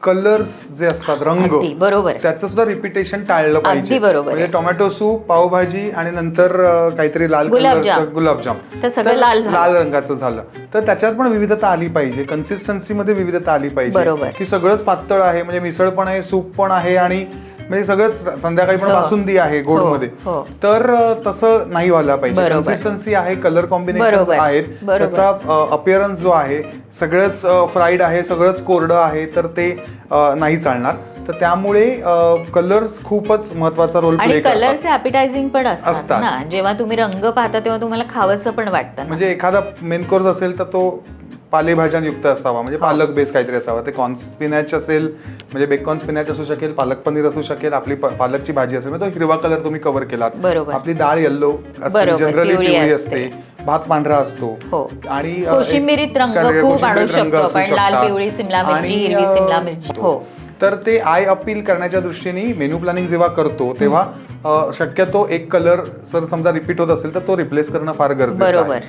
Colours जे असतात रंग बरोबर त्याचं सुद्धा रिपिटेशन टाळलं पाहिजे. म्हणजे टोमॅटो सूप, पावभाजी आणि नंतर काहीतरी लाल कलरचं गुलाबजाम तर लाल रंगाचं झालं. तर त्याच्यात पण विविधता आली पाहिजे, कन्सिस्टन्सी मध्ये विविधता आली पाहिजे की सगळंच पातळ आहे म्हणजे मिसळ पण आहे, सूप पण आहे आणि म्हणजे सगळंच संध्याकाळी पण बासुंदी आहे गोड मध्ये. तर तसं नाही व्हायला पाहिजे. कन्सिस्टन्सी आहे, कलर कॉम्बिनेशन आहेत, त्याचा अपिअरन्स जो आहे सगळंच फ्राईड आहे, सगळंच कोरडं आहे तर ते नाही चालणार. तर त्यामुळे कलर्स खूपच महत्वाचा रोल प्ले करतात. कलर्स ॲपिटायझिंग पण असतात ना, जेव्हा तुम्ही रंग पाहता तेव्हा तुम्हाला खावंसं पण वाटतं. म्हणजे एखादा मेन कोर्स असेल तर तो पालेभाज्यांयुक्त असावा, म्हणजे पालक बेस काहीतरी असावा. ते कॉर्न स्पिनॅच असेल म्हणजे बेकॉर्न स्पिनॅच असू शकेल, पालक पनीर असू शकेल, आपली पालकची भाजी असेल तो हिरवा कलर तुम्ही कव्हर केलात. आपली डाळ येल्लो असते, जनरली पिवळी असते, भात पांढरा असतो आणि कोशिंबिरीत रंग खूप आणू शकतो आपण, लाल पिवळी सिमला मिरची, हिरवी सिमला मिरची. तर ते आय अपील करण्याच्या दृष्टीने मेन्यू प्लॅनिंग जेव्हा करतो तेव्हा शक्यतो एक कलर जर समजा रिपीट होत असेल तर तो रिप्लेस करणं फार गरजेचं आहे.